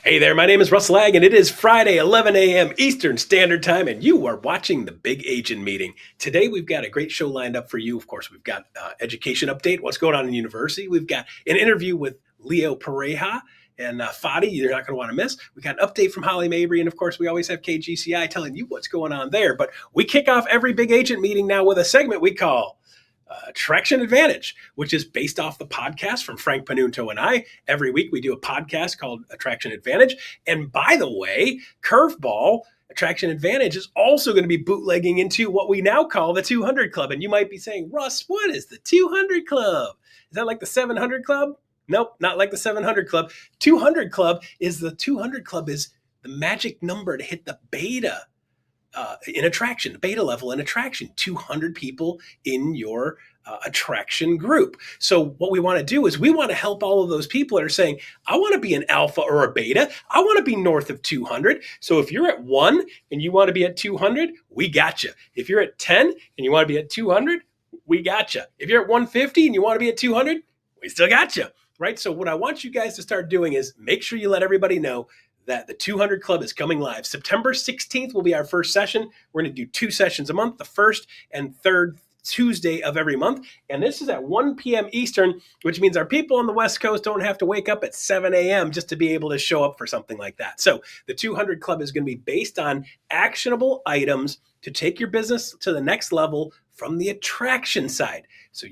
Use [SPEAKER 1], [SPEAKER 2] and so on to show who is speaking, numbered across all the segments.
[SPEAKER 1] Hey there, my name is Russ Laggan. It is Friday, 11 a.m. Eastern Standard Time, and you are watching the Big Agent Meeting. Today, we've got a great show lined up for you. Of course, we've got education update, what's going on in university. We've got an interview with Leo Pareja and Fadi, you're not going to want to miss. We got an update from Holly Mabery, and of course, we always have KGCI telling you what's going on there. But we kick off every Big Agent Meeting now with a segment we call Traction Advantage, which is based off the podcast from Frank Panunto and I. Every week we do a podcast called Attraction Advantage. And by the way, Curveball Attraction Advantage is also going to be bootlegging into what we now call the 200 Club. And you might be saying, Russ, what is the 200 Club? Is that like the 700 Club? Nope, not like the 700 Club. 200 Club is the magic number to hit the beta in attraction, the beta level in attraction, 200 people in your attraction group. So what we want to do is we want to help all of those people that are saying, I want to be an alpha or a beta. I want to be north of 200. So if you're at 1 and you want to be at 200, we got you. If you're at 10 and you want to be at 200, we got you. If you're at 150 and you want to be at 200, we still got you, right? So what I want you guys to start doing is make sure you let everybody know that the 200 Club is coming live. September 16th will be our first session. We're going to do 2 sessions a month, the first and third Tuesday of every month. And this is at 1 p.m. Eastern, which means our people on the West Coast don't have to wake up at 7 a.m. just to be able to show up for something like that. So the 200 Club is going to be based on actionable items to take your business to the next level from the attraction side. So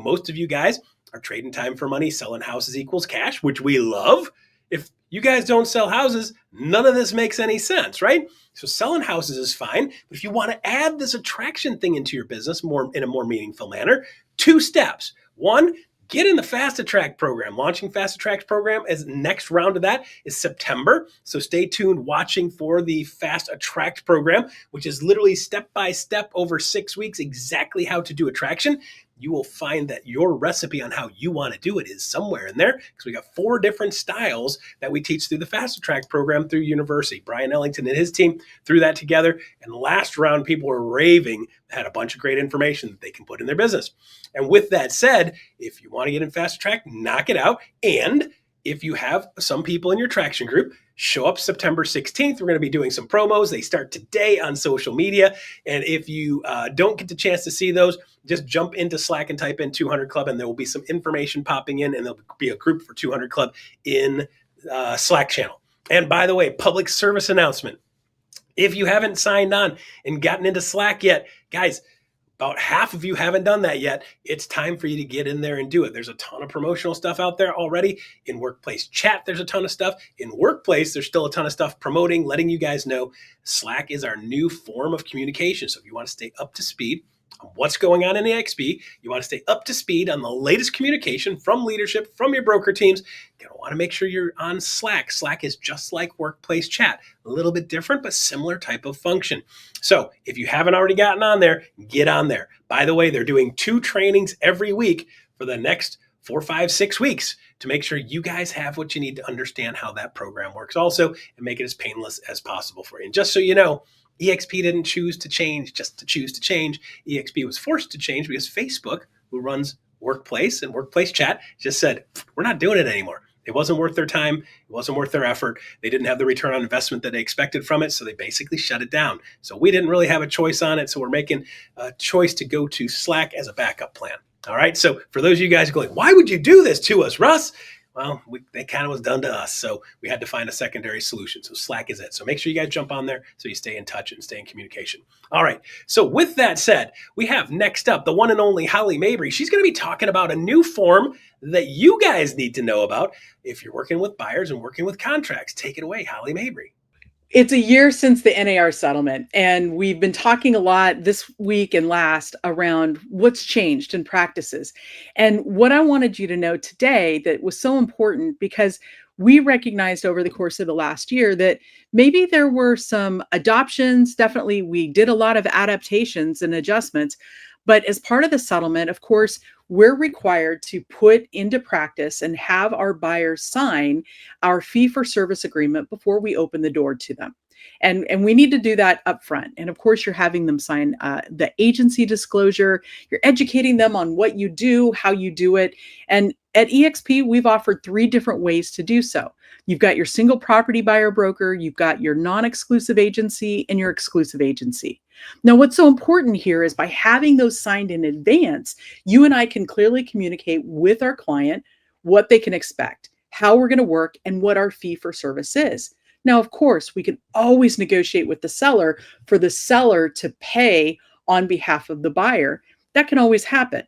[SPEAKER 1] most of you guys are trading time for money, selling houses equals cash, which we love. If you guys don't sell houses, none of this makes any sense, right? So selling houses is fine. But if you want to add this attraction thing into your business in a more meaningful manner, 2 steps. 1, get in the Fast Attract program. Launching Fast Attract program as next round of that is September. So stay tuned watching for the Fast Attract program, which is literally step-by-step over 6 weeks, exactly how to do attraction. You will find that your recipe on how you want to do it is somewhere in there because we got 4 different styles that we teach through the Fast Attract program through university. Brian Ellington and his team threw that together. And last round, people were raving, had a bunch of great information that they can put in their business. And with that said, if you want to get in Fast Attract, knock it out. And if you have some people in your traction group, show up September 16th. We're going to be doing some promos. They start today on social media. And if you don't get the chance to see those, just jump into Slack and type in 200 Club, and there will be some information popping in, and there'll be a group for 200 Club in Slack channel. And by the way, public service announcement. If you haven't signed on and gotten into Slack yet, guys, about half of you haven't done that yet. It's time for you to get in there and do it. There's a ton of promotional stuff out there already. In Workplace Chat, there's a ton of stuff. In Workplace, there's still a ton of stuff promoting, letting you guys know Slack is our new form of communication. So if you want to stay up to speed on what's going on in EXP, you want to stay up to speed on the latest communication from leadership, from your broker teams, you're going to want to make sure you're on Slack. Slack is just like Workplace Chat, a little bit different, but similar type of function. So if you haven't already gotten on there, get on there. By the way, they're doing 2 trainings every week for the next 4, 5, 6 weeks to make sure you guys have what you need to understand how that program works also and make it as painless as possible for you. And just so you know, EXP didn't choose to change just to choose to change. EXP was forced to change because Facebook, who runs Workplace and Workplace Chat, just said, we're not doing it anymore. It wasn't worth their time. It wasn't worth their effort. They didn't have the return on investment that they expected from it, so they basically shut it down. So we didn't really have a choice on it, so we're making a choice to go to Slack as a backup plan. All right, so for those of you guys going, why would you do this to us, Russ? Well, that kind of was done to us, so we had to find a secondary solution. So Slack is it. So make sure you guys jump on there so you stay in touch and stay in communication. All right, so with that said, we have next up the one and only Holly Mabery. She's going to be talking about a new form that you guys need to know about if you're working with buyers and working with contracts. Take it away, Holly Mabery.
[SPEAKER 2] It's a year since the NAR settlement, and we've been talking a lot this week and last around what's changed in practices. And what I wanted you to know today that was so important because we recognized over the course of the last year that maybe there were some adoptions. Definitely, we did a lot of adaptations and adjustments. But as part of the settlement, of course, we're required to put into practice and have our buyers sign our fee for service agreement before we open the door to them. And we need to do that up front. And of course, you're having them sign the agency disclosure. You're educating them on what you do, how you do it. And at EXP, we've offered 3 different ways to do so. You've got your single property buyer broker, you've got your non-exclusive agency, and your exclusive agency. Now, what's so important here is by having those signed in advance, you and I can clearly communicate with our client what they can expect, how we're going to work, and what our fee for service is. Now, of course, we can always negotiate with the seller for the seller to pay on behalf of the buyer. That can always happen.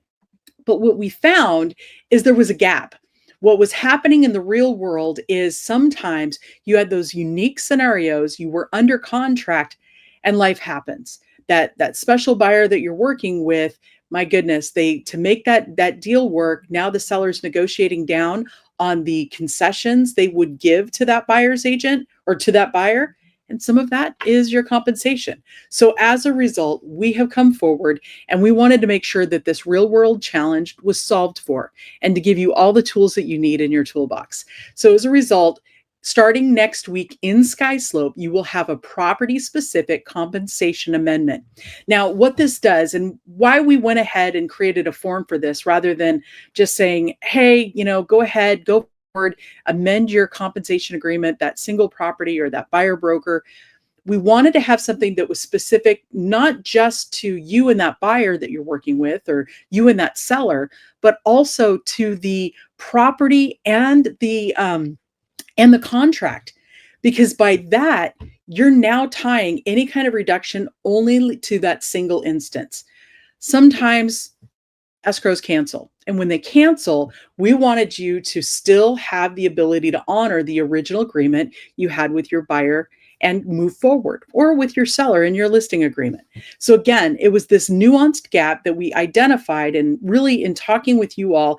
[SPEAKER 2] But what we found is there was a gap. What was happening in the real world is sometimes you had those unique scenarios, you were under contract and life happens. That special buyer that you're working with, my goodness, to make that deal work, now the seller's negotiating down on the concessions they would give to that buyer's agent or to that buyer. And some of that is your compensation. So as a result, we have come forward and we wanted to make sure that this real world challenge was solved for and to give you all the tools that you need in your toolbox. So as a result, starting next week in SkySlope, you will have a property specific compensation amendment. Now, what this does and why we went ahead and created a form for this rather than just saying, hey, go ahead, go forward, amend your compensation agreement, that single property or that buyer broker. We wanted to have something that was specific, not just to you and that buyer that you're working with or you and that seller, but also to the property and the contract, because by that, you're now tying any kind of reduction only to that single instance. Sometimes escrows cancel. And when they cancel, we wanted you to still have the ability to honor the original agreement you had with your buyer and move forward, or with your seller in your listing agreement. So again, it was this nuanced gap that we identified, and really in talking with you all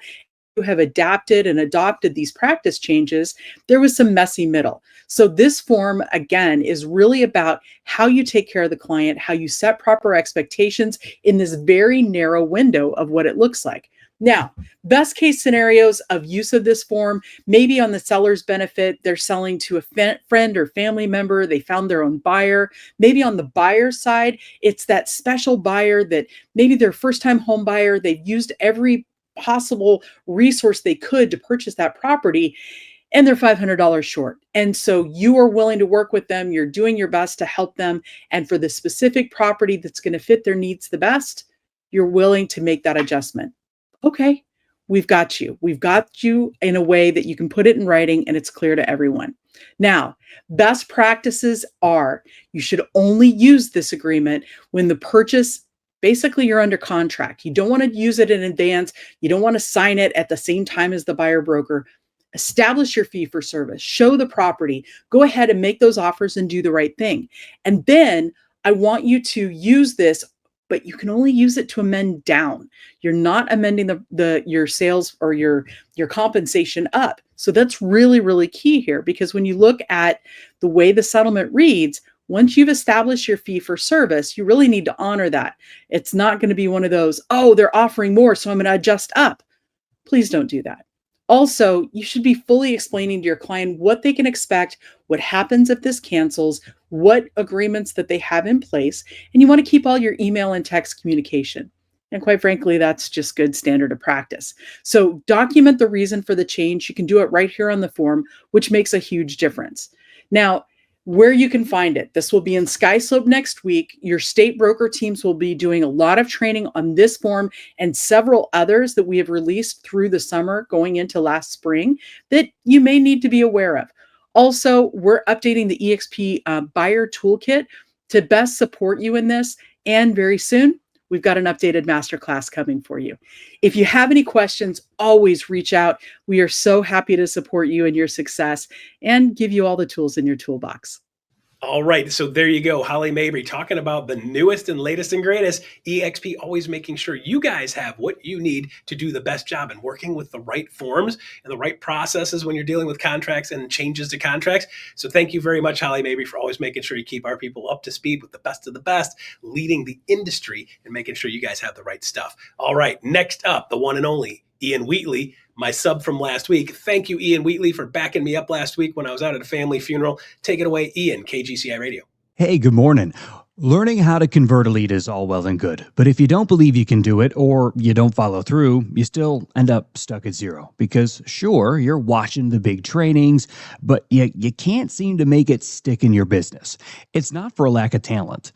[SPEAKER 2] who have adapted and adopted these practice changes, there was some messy middle. So this form, again, is really about how you take care of the client, how you set proper expectations in this very narrow window of what it looks like. Now, best case scenarios of use of this form, maybe on the seller's benefit, they're selling to a friend or family member, they found their own buyer. Maybe on the buyer's side, it's that special buyer that maybe they're first-time home buyer, they've used every possible resource they could to purchase that property, and they're $500 short. And so you are willing to work with them, you're doing your best to help them, and for the specific property that's going to fit their needs the best, you're willing to make that adjustment. Okay, we've got you. We've got you in a way that you can put it in writing and it's clear to everyone. Now, best practices are you should only use this agreement when the purchase, basically you're under contract. You don't want to use it in advance. You don't want to sign it at the same time as the buyer broker. Establish your fee for service, show the property, go ahead and make those offers and do the right thing. And then I want you to use this, but you can only use it to amend down. You're not amending your sales or your compensation up. So that's really, really key here, because when you look at the way the settlement reads, once you've established your fee for service, you really need to honor that. It's not going to be one of those, oh, they're offering more, so I'm going to adjust up. Please don't do that. Also, you should be fully explaining to your client what they can expect, what happens if this cancels, what agreements that they have in place, and you want to keep all your email and text communication. And quite frankly, that's just good standard of practice. So document the reason for the change. You can do it right here on the form, which makes a huge difference. Now, where you can find it, this will be in SkySlope next week. Your state broker teams will be doing a lot of training on this form and several others that we have released through the summer going into last spring that you may need to be aware of. Also, we're updating the EXP buyer toolkit to best support you in this. And very soon, we've got an updated masterclass coming for you. If you have any questions, always reach out. We are so happy to support you in your success and give you all the tools in your toolbox.
[SPEAKER 1] All right, so there you go. Holly Mabery talking about the newest and latest and greatest. EXP always making sure you guys have what you need to do the best job and working with the right forms and the right processes when you're dealing with contracts and changes to contracts. So thank you very much, Holly Mabery, for always making sure you keep our people up to speed with the best of the best, leading the industry and making sure you guys have the right stuff. All right, next up, the one and only Ian Wheatley, my sub from last week. Thank you, Ian Wheatley, for backing me up last week when I was out at a family funeral. Take it away, Ian, KGCI Radio.
[SPEAKER 3] Hey, good morning. Learning how to convert a lead is all well and good, but if you don't believe you can do it or you don't follow through, you still end up stuck at zero. Because sure, you're watching the big trainings, but you can't seem to make it stick in your business. It's not for a lack of talent.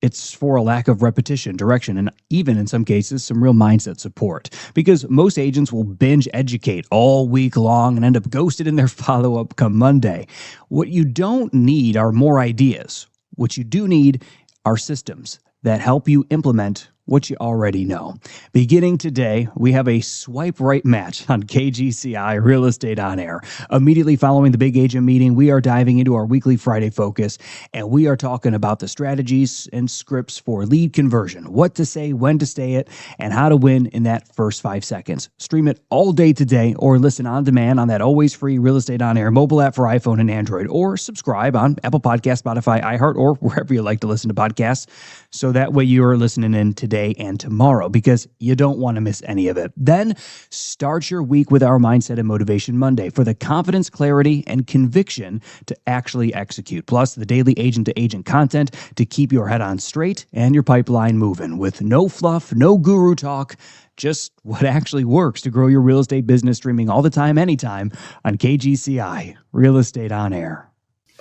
[SPEAKER 3] It's for a lack of repetition, direction, and even in some cases, some real mindset support. Because most agents will binge educate all week long and end up ghosted in their follow up come Monday. What you don't need are more ideas. What you do need are systems that help you implement what you already know. Beginning today, we have a swipe right match on KGCI Real Estate On Air. Immediately following the big agent meeting, we are diving into our weekly Friday focus, and we are talking about the strategies and scripts for lead conversion, what to say, when to say it, and how to win in that first 5 seconds. Stream it all day today or listen on demand on that always free Real Estate On Air mobile app for iPhone and Android, or subscribe on Apple Podcasts, Spotify, iHeart, or wherever you like to listen to podcasts. So that way you are listening in today and tomorrow, because you don't want to miss any of it. Then start your week with our Mindset and Motivation Monday for the confidence, clarity, and conviction to actually execute. Plus the daily agent-to-agent content to keep your head on straight and your pipeline moving with no fluff, no guru talk, just what actually works to grow your real estate business, streaming all the time, anytime on KGCI Real Estate On Air.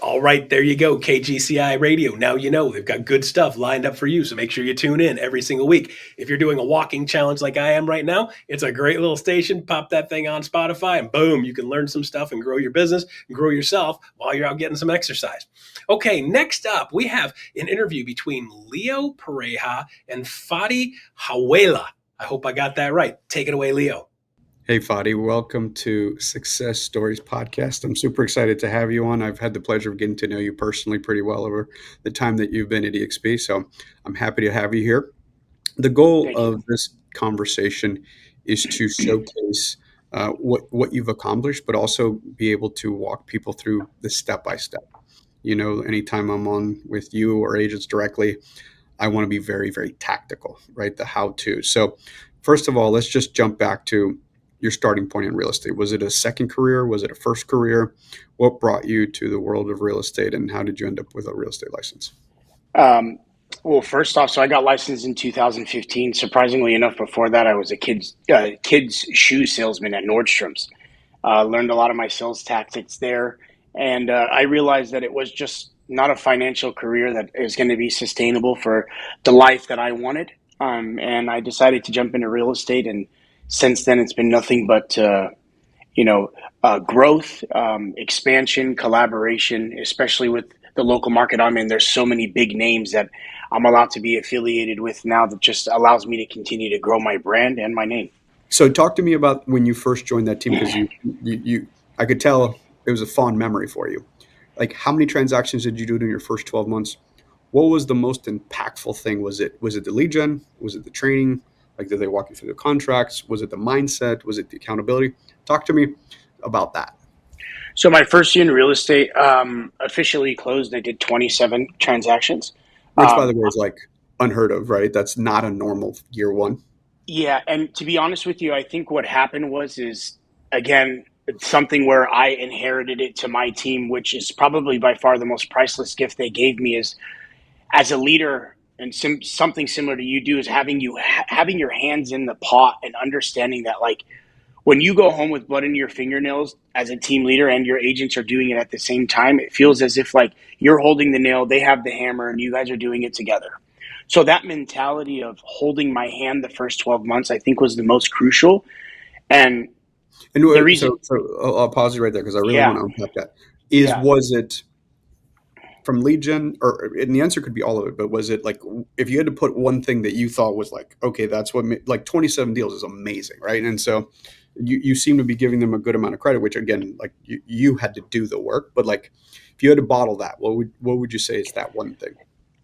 [SPEAKER 1] All right, there you go, KGCI Radio. Now you know they've got good stuff lined up for you, so make sure you tune in every single week. If you're doing a walking challenge like I am right now, it's a great little station. Pop that thing on Spotify, and boom, you can learn some stuff and grow your business and grow yourself while you're out getting some exercise. Okay, next up, we have an interview between Leo Pareja and Fadi Hawela. I hope I got that right. Take it away, Leo.
[SPEAKER 4] Hey, Fadi, welcome to Success Stories Podcast. I'm super excited to have you on. I've had the pleasure of getting to know you personally pretty well over the time that you've been at EXP, so I'm happy to have you here. The goal of this conversation is to showcase what you've accomplished, but also be able to walk people through the step-by-step. You know, anytime I'm on with you or agents directly, I want to be very, very tactical, right? The how-to. So first of all, let's just jump back to your starting point in real estate. Was it a second career? Was it a first career? What brought you to the world of real estate, and how did you end up with a real estate license?
[SPEAKER 5] Well, first off, so I got licensed in 2015. Surprisingly enough, before that, I was a kids shoe salesman at Nordstrom's. Learned a lot of my sales tactics there, and I realized that it was just not a financial career that is going to be sustainable for the life that I wanted. And I decided to jump into real estate, and since then, it's been nothing but growth, expansion, collaboration, especially with the local market I'm in. There's so many big names that I'm allowed to be affiliated with now that just allows me to continue to grow my brand and my name.
[SPEAKER 4] So talk to me about when you first joined that team, because you I could tell it was a fond memory for you. Like, how many transactions did you do in your first 12 months? What was the most impactful thing? Was it the lead gen? Was it the training? Like, did they walk you through the contracts? Was it the mindset? Was it the accountability? Talk to me about that.
[SPEAKER 5] So my first year in real estate officially closed. I did 27 transactions.
[SPEAKER 4] Which, by the way, is like unheard of, right? That's not a normal year one.
[SPEAKER 5] Yeah, and to be honest with you, I think what happened is again, something where I inherited it to my team, which is probably by far the most priceless gift they gave me, is as a leader, and something similar to you do, is having your hands in the pot and understanding that, like, when you go home with blood in your fingernails as a team leader and your agents are doing it at the same time, it feels as if like you're holding the nail, they have the hammer, and you guys are doing it together. So that mentality of holding my hand the first 12 months, I think, was the most crucial. And the reason,
[SPEAKER 4] so I'll pause you right there because I really want to unpack that. Was it from lead gen, and the answer could be all of it, but was it like, if you had to put one thing that you thought was like, okay, that's what, like 27 deals is amazing, right? And so you seem to be giving them a good amount of credit, which again, like you had to do the work, but like if you had to bottle that, what would you say is that one thing?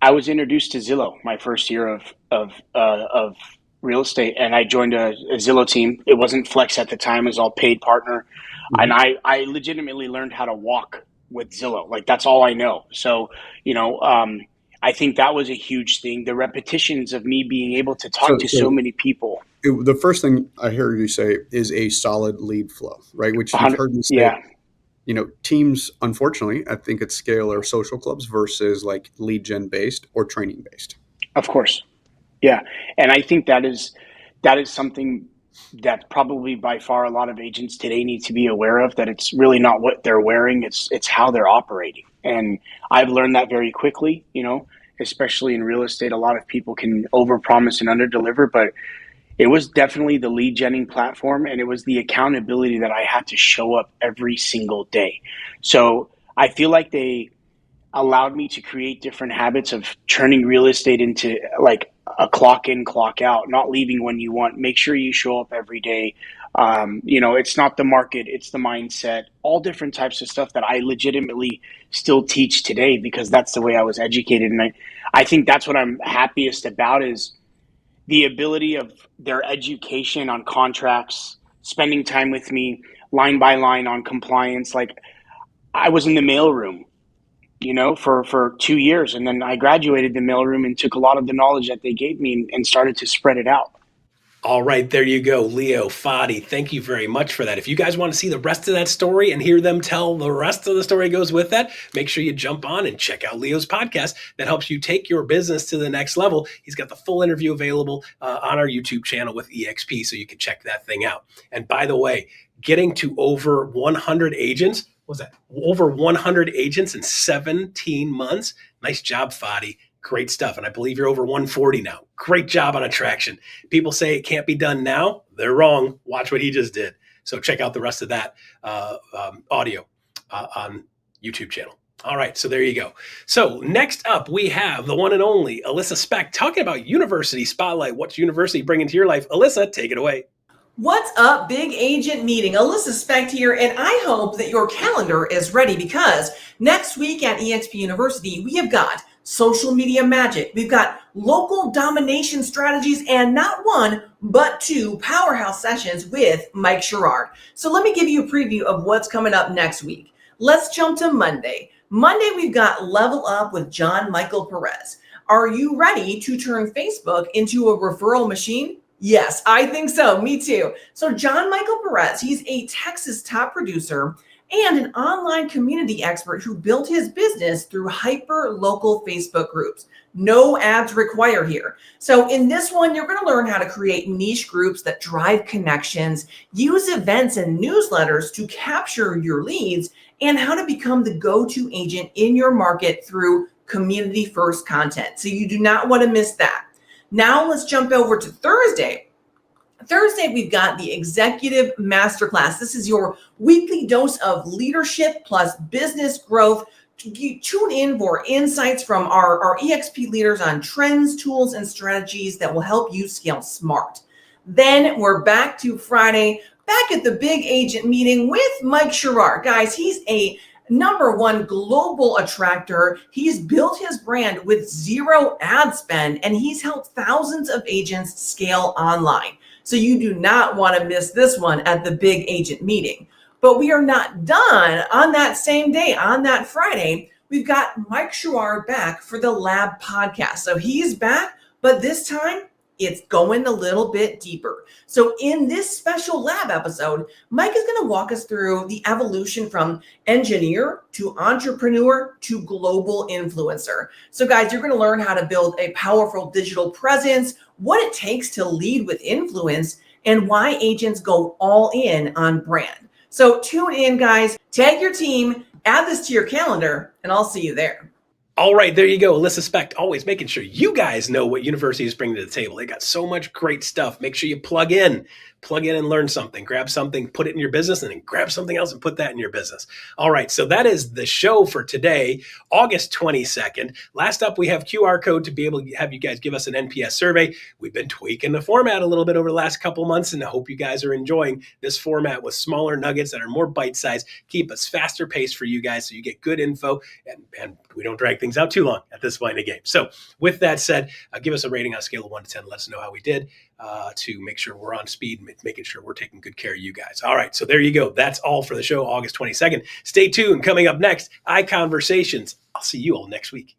[SPEAKER 5] I was introduced to Zillow my first year of real estate, and I joined a Zillow team. It wasn't Flex at the time; it was all paid partner, and I legitimately learned how to walk with Zillow. Like, that's all I know. So I think that was a huge thing. The repetitions of me being able to talk to so many people.
[SPEAKER 4] The first thing I hear you say is a solid lead flow, right? Which you've heard me say. teams, unfortunately, I think at scale are social clubs versus like lead gen based or training based.
[SPEAKER 5] Of course. Yeah. And I think that is something that probably by far a lot of agents today need to be aware of, that it's really not what they're wearing, it's how they're operating. And I've learned that very quickly, especially in real estate. A lot of people can overpromise and underdeliver, but it was definitely the lead genning platform, and it was the accountability that I had to show up every single day. So I feel like they allowed me to create different habits of turning real estate into like a clock in, clock out, not leaving when you want. Make sure you show up every day. It's not the market, it's the mindset, all different types of stuff that I legitimately still teach today because that's the way I was educated. And I think that's what I'm happiest about, is the ability of their education on contracts, spending time with me line by line on compliance. Like, I was in the mailroom, for 2 years. And then I graduated the mailroom and took a lot of the knowledge that they gave me and started to spread it out.
[SPEAKER 1] All right, there you go, Leo, Fadi. Thank you very much for that. If you guys want to see the rest of that story and hear them tell the rest of the story goes with that, make sure you jump on and check out Leo's podcast that helps you take your business to the next level. He's got the full interview available on our YouTube channel with EXP, so you can check that thing out. And by the way, getting to over 100 agents, over 100 agents in 17 months. Nice job, Fadi. Great stuff. And I believe you're over 140 now. Great job on attraction. People say it can't be done now. They're wrong. Watch what he just did. So check out the rest of that audio on YouTube channel. All right, so there you go. So next up, we have the one and only Alyssa Specht talking about University Spotlight. What's University bringing to your life? Alyssa, take it away.
[SPEAKER 6] What's up, big agent meeting? Alyssa Specht here, and I hope that your calendar is ready, because next week at EXP University, we have got social media magic. We've got local domination strategies, and not one, but two powerhouse sessions with Mike Sherrard. So let me give you a preview of what's coming up next week. Let's jump to Monday. Monday, we've got Level Up with John Michael Perez. Are you ready to turn Facebook into a referral machine? Yes, I think so. Me too. So John Michael Perez, he's a Texas top producer and an online community expert who built his business through hyper-local Facebook groups. No ads required here. So in this one, you're going to learn how to create niche groups that drive connections, use events and newsletters to capture your leads, and how to become the go-to agent in your market through community-first content. So you do not want to miss that. Now let's jump over to Thursday. Thursday, we've got the Executive Masterclass. This is your weekly dose of leadership plus business growth. Tune in for insights from our EXP leaders on trends, tools, and strategies that will help you scale smart. Then we're back to Friday, back at the big agent meeting with Mike Sherrard. Guys, he's a #1 global attractor. He's built his brand with zero ad spend, and he's helped thousands of agents scale online. So you do not want to miss this one at the big agent meeting. But we are not done. On that same day, on that Friday, we've got Mike Sherrard back for the Lab podcast. So he's back, but this time it's going a little bit deeper. So in this special Lab episode, Mike is going to walk us through the evolution from engineer to entrepreneur to global influencer. So guys, you're going to learn how to build a powerful digital presence, what it takes to lead with influence, and why agents go all in on brand. So tune in, guys, tag your team, add this to your calendar, and I'll see you there.
[SPEAKER 1] All right, there you go. Alyssa Specht, always making sure you guys know what University is bringing to the table. They got so much great stuff. Make sure you plug in and learn something. Grab something, put it in your business, and then grab something else and put that in your business. All right, so that is the show for today, August 22nd. Last up, we have QR code to be able to have you guys give us an NPS survey. We've been tweaking the format a little bit over the last couple months, and I hope you guys are enjoying this format with smaller nuggets that are more bite-sized, keep us faster paced for you guys so you get good info, and we don't drag things out too long at this point in the game. So with that said, give us a rating on a scale of 1 to 10. Let us know how we did to make sure we're on speed, making sure we're taking good care of you guys. All right, so there you go. That's all for the show, August 22nd. Stay tuned. Coming up next, iConversations. I'll see you all next week.